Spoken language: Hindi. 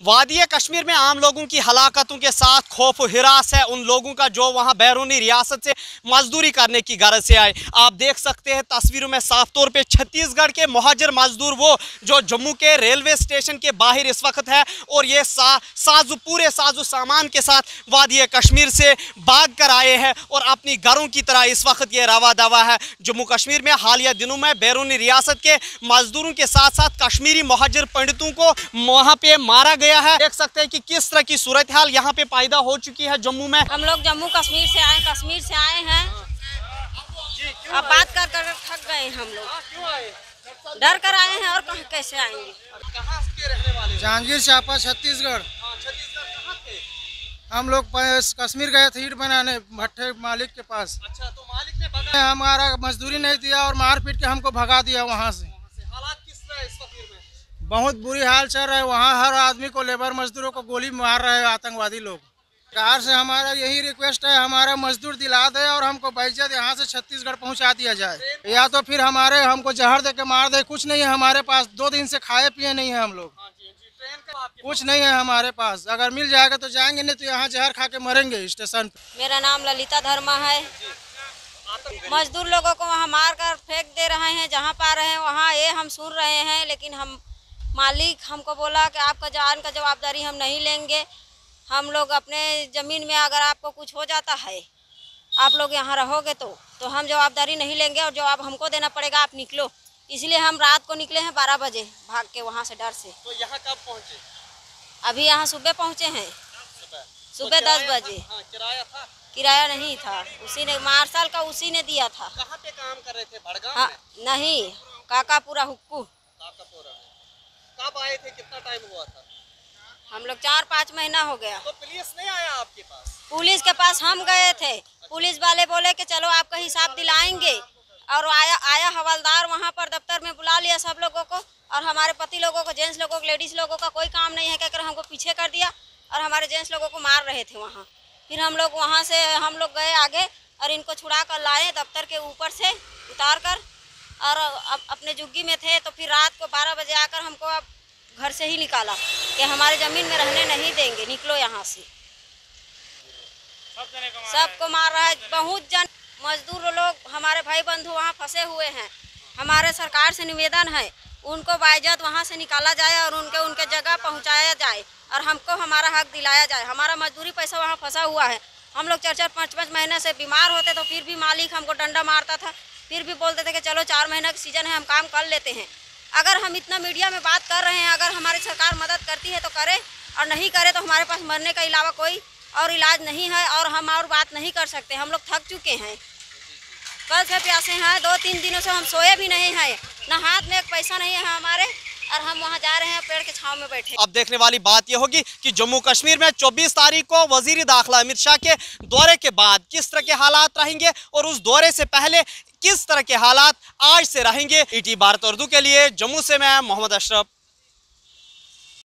वादी कश्मीर में आम लोगों की हलाकतों के साथ खौफ हिरास है उन लोगों का जो वहां बैरूनी रियासत से मजदूरी करने की गरज से आए। आप देख सकते हैं तस्वीरों में साफ तौर पे छत्तीसगढ़ के मुहाजिर मजदूर वो जो जम्मू के रेलवे स्टेशन के बाहर इस वक्त है और ये पूरे साजो सामान के साथ वादी कश्मीर से भाग कर आए हैं और अपनी घरों की तरह इस वक्त ये रवा दवा है। जम्मू कश्मीर में हालिया दिनों में बैरूनी रियासत के मजदूरों के साथ साथ कश्मीरी मुहाजिर पंडितों को वहाँ पे मारा गया है। देख सकते हैं कि किस तरह की सूरत हाल यहाँ पे पैदा हो चुकी है जम्मू में। हम लोग जम्मू कश्मीर से आए हैं। अब बात कर कर थक गए हम लोग, डर कर आए हैं और कैसे आएंगे। कहाँ के रहने वाले? जहांगीर चांपा छत्तीसगढ़। हम लोग कश्मीर गए थे ईंट बनाने भट्टे मालिक के पास। अच्छा, तो मालिक ने भगा? हमारा मजदूरी नहीं दिया और मार पीट के हमको भगा दिया वहाँ से। हालात किस तरह है इस वक्त में? बहुत बुरी हाल चल रहा है वहाँ। हर आदमी को, लेबर मजदूरों को गोली मार रहे हैं आतंकवादी लोग। सरकार से हमारा यही रिक्वेस्ट है, हमारा मजदूर दिला दे और हमको बाइज्जत यहाँ से छत्तीसगढ़ पहुँचा दिया जाए, या तो फिर हमको जहर दे के मार दे। कुछ नहीं है हमारे पास, 2 दिन से खाए पिए नहीं है हम लोग। कुछ नहीं है हमारे पास। अगर मिल जाएगा तो जाएंगे, नहीं तो यहाँ जहर खा के मरेंगे स्टेशन पे। मेरा नाम ललिता धर्मा है। मजदूर लोगों को वहाँ मार कर फेंक दे रहे हैं, जहाँ पा रहे हैं वहाँ ये हम सुन रहे हैं। लेकिन हम मालिक हमको बोला कि आपका जान का जवाबदारी हम नहीं लेंगे। हम लोग अपने ज़मीन में अगर आपको कुछ हो जाता है, आप लोग यहाँ रहोगे तो हम जवाबदारी नहीं लेंगे और जवाब हमको देना पड़ेगा। आप निकलो। इसलिए हम रात को निकले हैं 12 बजे भाग के वहाँ से, डर से। तो यहाँ कब पहुँचे? अभी यहाँ सुबह पहुँचे हैं, सुबह 10 बजे। किराया था? किराया नहीं था, उसी ने मार्शल का उसी ने दिया था। कहाँ पे काम कर रहे थे? भड़गांव हाँ, में? नहीं, काकापुरा हुक्कू। काकापुरा में। कब आए थे? कितना टाइम हुआ था? हम लोग 4-5 महीना हो गया। तो पुलिस नहीं आया आपके पास? पुलिस के पास हम गए थे। पुलिस वाले बोले कि चलो आपका हिसाब दिलाएंगे, और आया हवलदार वहाँ पर दफ्तर में बुला लिया सब लोगों को। और हमारे पति लोगों को, जेंट्स लोगों को, लेडीज़ लोगों का कोई काम नहीं है कहकर हमको पीछे कर दिया और हमारे जेंट्स लोगों को मार रहे थे वहाँ। फिर हम लोग वहाँ से गए आगे और इनको छुड़ा कर लाए दफ्तर के ऊपर से उतार कर, और अपने जुग्गी में थे। तो फिर रात को 12 बजे आकर हमको अब घर से ही निकाला कि हमारे ज़मीन में रहने नहीं देंगे, निकलो यहाँ से। सबको मार रहा है। बहुत जन मजदूर लोग, हमारे भाई बंधु वहाँ फंसे हुए हैं। हमारे सरकार से निवेदन है उनको बाइज्जत वहाँ से निकाला जाए और उनके जगह पहुँचाया जाए और हमको हमारा हक दिलाया जाए। हमारा मजदूरी पैसा वहाँ फंसा हुआ है। हम लोग 4-4, 5-5 महीने से बीमार होते तो फिर भी मालिक हमको डंडा मारता था, फिर भी बोलते थे कि चलो 4 महीने का सीजन है, हम काम कर लेते हैं। अगर हम इतना मीडिया में बात कर रहे हैं, अगर हमारी सरकार मदद करती है तो करे, और नहीं करे तो हमारे पास मरने का अलावा कोई और इलाज नहीं है और हम और बात नहीं कर सकते। हम लोग थक चुके हैं, कल से प्यासे हैं। 2-3 दिनों से हम सोए भी नहीं हैं, ना हाथ में एक पैसा नहीं है हमारे, और हम वहाँ जा रहे हैं पेड़ के छांव में बैठे। अब देखने वाली बात यह होगी कि जम्मू कश्मीर में 24 तारीख को वजीर दाखिला अमित शाह के दौरे के बाद किस तरह के हालात रहेंगे और उस दौरे से पहले किस तरह के हालात आज से रहेंगे। ईटी भारत उर्दू के लिए जम्मू से मैं मोहम्मद अशरफ।